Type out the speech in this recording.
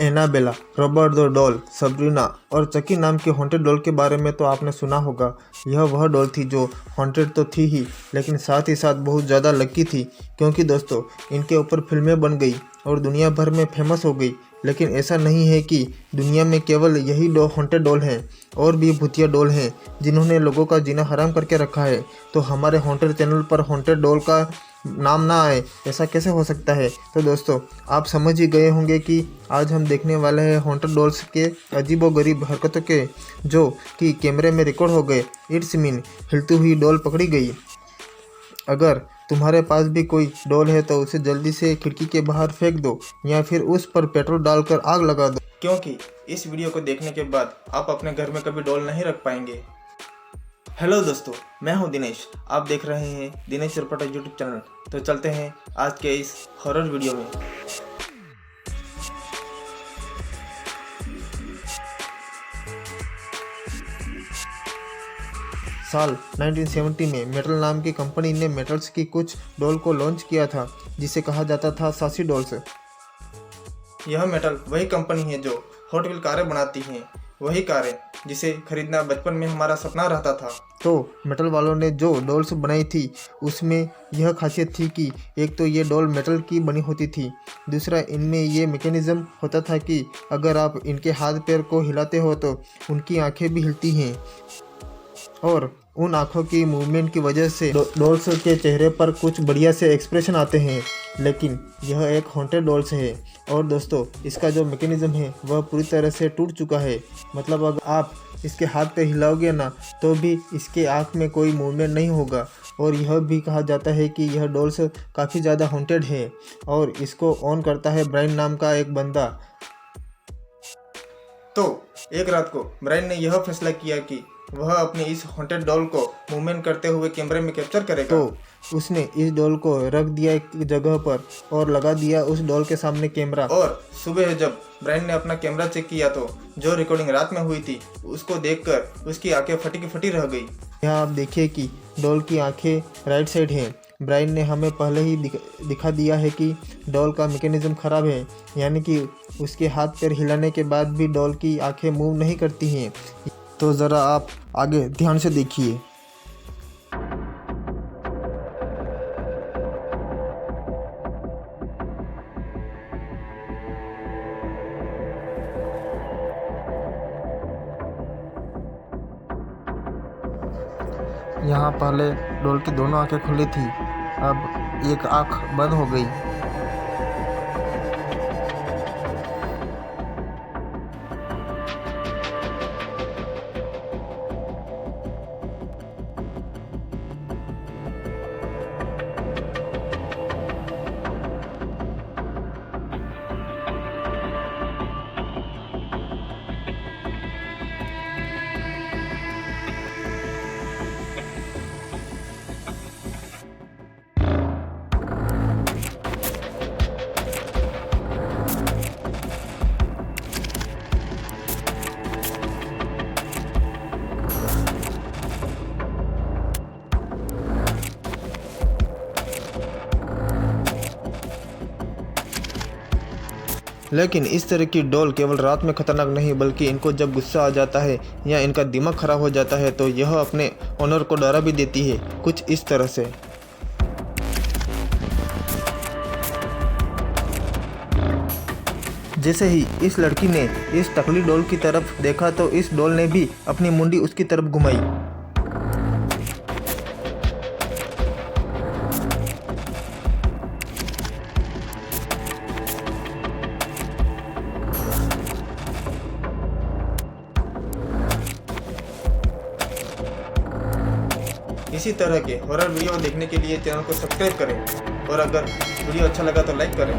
Annabelle, Robert the doll, Sabrina और Chucky नाम की हॉन्टेड डॉल के बारे में तो आपने सुना होगा। यह वह डॉल थी जो हॉन्टेड तो थी ही, लेकिन साथ ही साथ बहुत ज़्यादा लकी थी, क्योंकि दोस्तों इनके ऊपर फिल्में बन गई और दुनिया भर में फेमस हो गई। लेकिन ऐसा नहीं है कि दुनिया में केवल यही हॉन्टेड डॉल हैं, और भी भूतिया डॉल हैं जिन्होंने लोगों का जीना हराम करके रखा है। तो हमारे हॉन्टेड चैनल पर हॉन्टेड डॉल का नाम ना आए, ऐसा कैसे हो सकता है? तो दोस्तों आप समझ ही गए होंगे कि आज हम देखने वाले हैं हॉन्टेड डॉल्स के अजीबोगरीब हरकतों के, जो कि कैमरे में रिकॉर्ड हो गए। इट्स मीन हिलती हुई डॉल पकड़ी गई। अगर तुम्हारे पास भी कोई डॉल है तो उसे जल्दी से खिड़की के बाहर फेंक दो, या फिर उस पर पेट्रोल डालकर आग लगा दो, क्योंकि इस वीडियो को देखने के बाद आप अपने घर में कभी डॉल नहीं रख पाएंगे। हेलो दोस्तों, मैं हूं दिनेश। आप देख रहे हैं दिनेश चरपटा यूट्यूब चैनल। तो चलते हैं आज के इस हॉरर वीडियो में। साल 1970 में मेटल नाम की कंपनी ने मेटल्स की कुछ डॉल को लॉन्च किया था, जिसे कहा जाता था सासी डॉल्स। यह मेटल वही कंपनी है जो हॉट व्हील कारें बनाती हैं, वही कारें जिसे खरीदना बचपन में हमारा सपना रहता था। तो मेटल वालों ने जो डॉल्स बनाई थी उसमें यह खासियत थी कि एक तो ये डॉल मेटल की बनी होती थी, दूसरा इनमें ये मैकेनिज्म होता था कि अगर आप इनके हाथ पैर को हिलाते हो तो उनकी आंखें भी हिलती हैं, और उन आँखों की मूवमेंट की वजह से डॉल्स के चेहरे पर कुछ बढ़िया से एक्सप्रेशन आते हैं। लेकिन यह एक हॉन्टेड डॉल्स है, और दोस्तों इसका जो मैकेनिज्म है वह पूरी तरह से टूट चुका है। मतलब अगर आप इसके हाथ पे हिलाओगे ना तो भी इसके आँख में कोई मूवमेंट नहीं होगा। और यह भी कहा जाता है कि यह डॉल्स काफ़ी ज़्यादा हॉन्टेड है, और इसको ऑन करता है ब्रायन नाम का एक बंदा। तो एक रात को ब्रायन ने यह फैसला किया कि वह अपनी इस हॉन्टेड डॉल को मूवमेंट करते हुए कैमरे में कैप्चर करेगा। तो उसने इस डॉल को रख दिया एक जगह पर और लगा दिया उस डॉल के सामने कैमरा। और सुबह जब ब्रायन ने अपना कैमरा चेक किया तो जो रिकॉर्डिंग रात में हुई थी उसको देखकर उसकी आंखें फटी की फटी रह गई। यहाँ आप देखिए कि डॉल की आंखें राइट साइड हैं। ब्रायन ने हमें पहले ही दिखा दिया है कि डॉल का मैकेनिज्म ख़राब है, यानी कि उसके हाथ पैर हिलाने के बाद भी डॉल की आंखें मूव नहीं करती हैं। तो ज़रा आप आगे ध्यान से देखिए। यहाँ पहले डॉल की दोनों आंखें खुली थी, अब एक आंख बंद हो गई। लेकिन इस तरह की डॉल केवल रात में खतरनाक नहीं, बल्कि इनको जब गुस्सा आ जाता है या इनका दिमाग खराब हो जाता है तो यह अपने ओनर को डरा भी देती है, कुछ इस तरह से। जैसे ही इस लड़की ने इस टकली डॉल की तरफ देखा तो इस डॉल ने भी अपनी मुंडी उसकी तरफ घुमाई। इसी तरह के हॉरर वीडियो देखने के लिए चैनल को सब्सक्राइब करें, और अगर वीडियो अच्छा लगा तो लाइक करें।